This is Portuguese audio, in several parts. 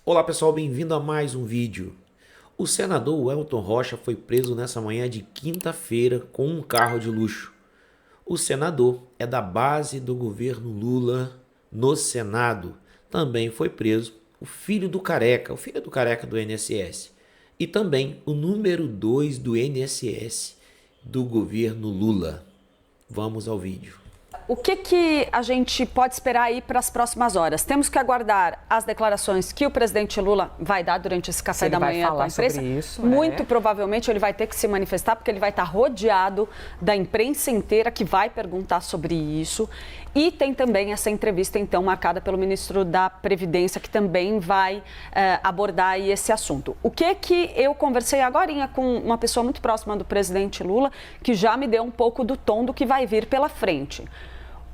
Olá pessoal, bem-vindo a mais um vídeo. O senador Wellington Rocha foi preso nessa manhã de quinta-feira com um carro de luxo. O senador é da base do governo Lula no Senado. Também foi preso o filho do careca do INSS. E também o número 2 do INSS do governo Lula. Vamos ao vídeo. O que a gente pode esperar aí para as próximas horas? Temos que aguardar as declarações que o presidente Lula vai dar durante esse café da manhã com a imprensa. Muito provavelmente ele vai ter que se manifestar, porque ele vai estar rodeado da imprensa inteira que vai perguntar sobre isso. E tem também essa entrevista, então, marcada pelo ministro da Previdência, que também vai abordar aí esse assunto. O que eu conversei agorinha com uma pessoa muito próxima do presidente Lula, que já me deu um pouco do tom do que vai vir pela frente.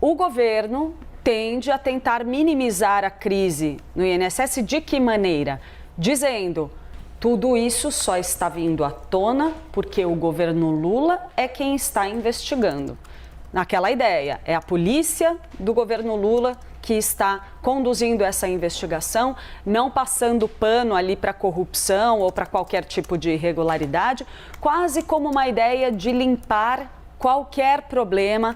O governo tende a tentar minimizar a crise no INSS de que maneira? Dizendo, tudo isso só está vindo à tona porque o governo Lula é quem está investigando. Naquela ideia, é a polícia do governo Lula que está conduzindo essa investigação, não passando pano ali para corrupção ou para qualquer tipo de irregularidade, quase como uma ideia de limpar qualquer problema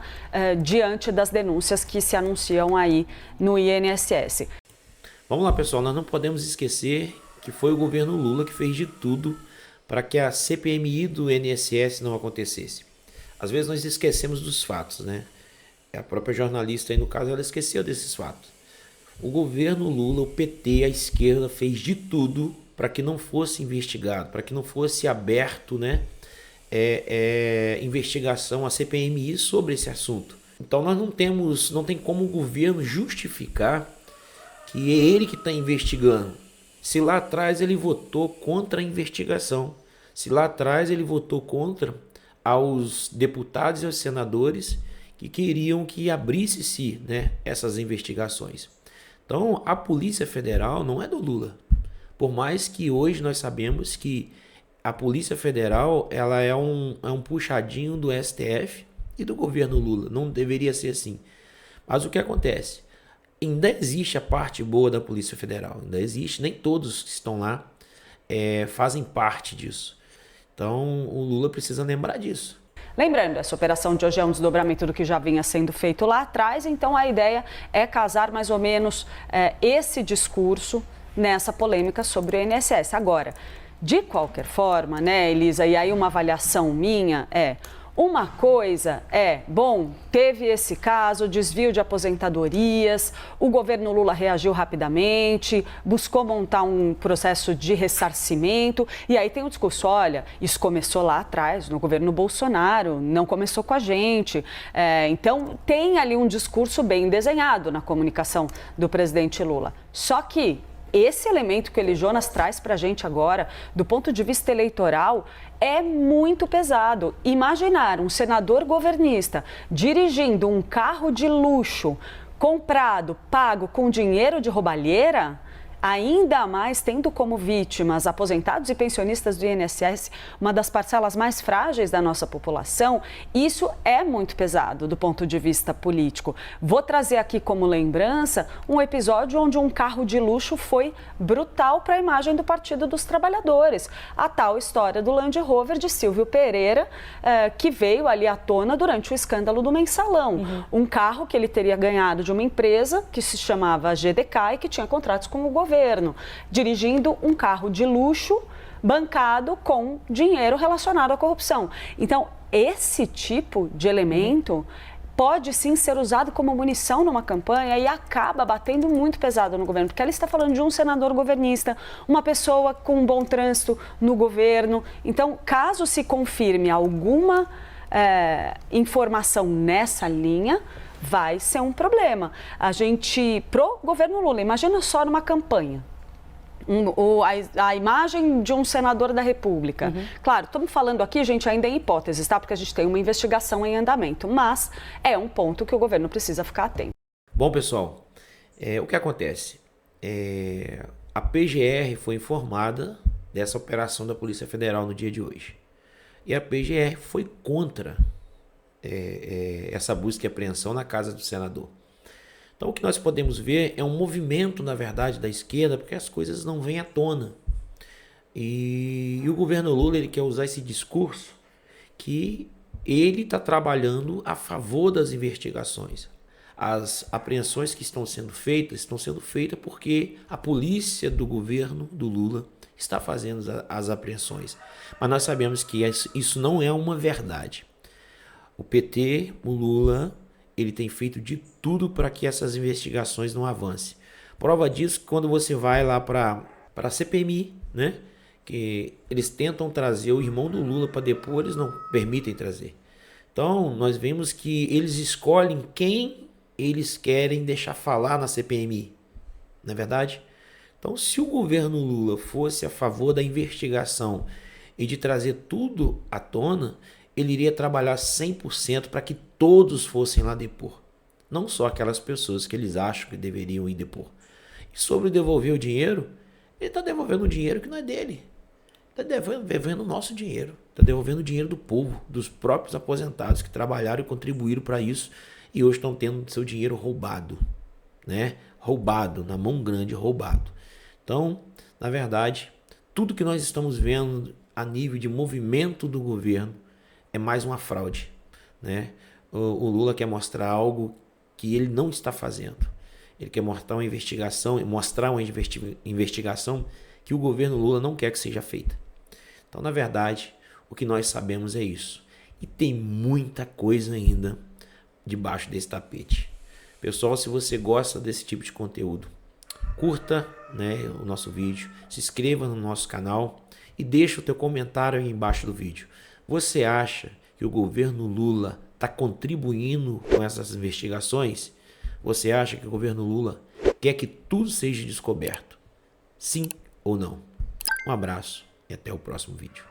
diante das denúncias que se anunciam aí no INSS. Vamos lá, pessoal, nós não podemos esquecer que foi o governo Lula que fez de tudo para que a CPMI do INSS não acontecesse. Às vezes nós esquecemos dos fatos, né? A própria jornalista aí, no caso, ela esqueceu desses fatos. O governo Lula, o PT, a esquerda, fez de tudo para que não fosse investigado, para que não fosse aberto, né? Investigação, a CPMI sobre esse assunto. Então nós não tem como o governo justificar que é ele que está investigando. Se lá atrás ele votou contra a investigação, se lá atrás ele votou contra aos deputados e aos senadores que queriam que abrisse-se, né, essas investigações. Então a Polícia Federal não é do Lula, por mais que hoje nós sabemos que a Polícia Federal ela é um puxadinho do STF e do governo Lula. Não deveria ser assim. Mas o que acontece? Ainda existe a parte boa da Polícia Federal. Ainda existe. Nem todos que estão lá fazem parte disso. Então o Lula precisa lembrar disso. Lembrando, essa operação de hoje é um desdobramento do que já vinha sendo feito lá atrás. Então a ideia é casar mais ou menos esse discurso nessa polêmica sobre o INSS. Agora, de qualquer forma, né, Elisa, e aí uma avaliação minha uma coisa bom, teve esse caso, desvio de aposentadorias, o governo Lula reagiu rapidamente, buscou montar um processo de ressarcimento, e aí tem o discurso, olha, isso começou lá atrás, no governo Bolsonaro, não começou com a gente. Então, tem ali um discurso bem desenhado na comunicação do presidente Lula. Só que esse elemento que ele, Jonas, traz para a gente agora, do ponto de vista eleitoral, é muito pesado. Imaginar um senador governista dirigindo um carro de luxo, comprado, pago com dinheiro de roubalheira, ainda mais tendo como vítimas aposentados e pensionistas do INSS, uma das parcelas mais frágeis da nossa população, isso é muito pesado do ponto de vista político. Vou trazer aqui como lembrança um episódio onde um carro de luxo foi brutal para a imagem do Partido dos Trabalhadores. A tal história do Land Rover de Silvio Pereira, que veio ali à tona durante o escândalo do Mensalão. Um carro que ele teria ganhado de uma empresa que se chamava GDK e que tinha contratos com o governo, dirigindo um carro de luxo bancado com dinheiro relacionado à corrupção. Então, esse tipo de elemento pode sim ser usado como munição numa campanha e acaba batendo muito pesado no governo, porque ela está falando de um senador governista, uma pessoa com um bom trânsito no governo. Então, caso se confirme alguma informação nessa linha, vai ser um problema. Pro governo Lula, imagina só numa campanha. A imagem de um senador da República. Claro, estamos falando aqui, gente, ainda em hipóteses, tá? Porque a gente tem uma investigação em andamento, mas é um ponto que o governo precisa ficar atento. Bom, pessoal, o que acontece? A PGR foi informada dessa operação da Polícia Federal no dia de hoje. E a PGR foi contra essa busca e apreensão na casa do senador. Então o que nós podemos ver é um movimento, na verdade, da esquerda, porque as coisas não vêm à tona. E o governo Lula, ele quer usar esse discurso que ele está trabalhando a favor das investigações. As apreensões que estão sendo feitas porque a polícia do governo do Lula está fazendo as apreensões. Mas nós sabemos que isso não é uma verdade. O PT, o Lula, ele tem feito de tudo para que essas investigações não avancem. Prova disso que quando você vai lá para a CPMI, né, que eles tentam trazer o irmão do Lula para depor, eles não permitem trazer. Então, nós vemos que eles escolhem quem eles querem deixar falar na CPMI, não é verdade? Então, se o governo Lula fosse a favor da investigação e de trazer tudo à tona, ele iria trabalhar 100% para que todos fossem lá depor. Não só aquelas pessoas que eles acham que deveriam ir depor. E sobre devolver o dinheiro, ele está devolvendo um dinheiro que não é dele. Está devolvendo o nosso dinheiro. Está devolvendo o dinheiro do povo, dos próprios aposentados que trabalharam e contribuíram para isso e hoje estão tendo seu dinheiro roubado, né? Roubado, na mão grande, roubado. Então, na verdade, tudo que nós estamos vendo a nível de movimento do governo é mais uma fraude, né? O Lula quer mostrar algo que ele não está fazendo. Ele quer mostrar uma investigação que o governo Lula não quer que seja feita. Então, na verdade, o que nós sabemos é isso. E tem muita coisa ainda debaixo desse tapete. Pessoal, se você gosta desse tipo de conteúdo, curta, né, o nosso vídeo, se inscreva no nosso canal e deixa o teu comentário aí embaixo do vídeo. Você acha que o governo Lula está contribuindo com essas investigações? Você acha que o governo Lula quer que tudo seja descoberto? Sim ou não? Um abraço e até o próximo vídeo.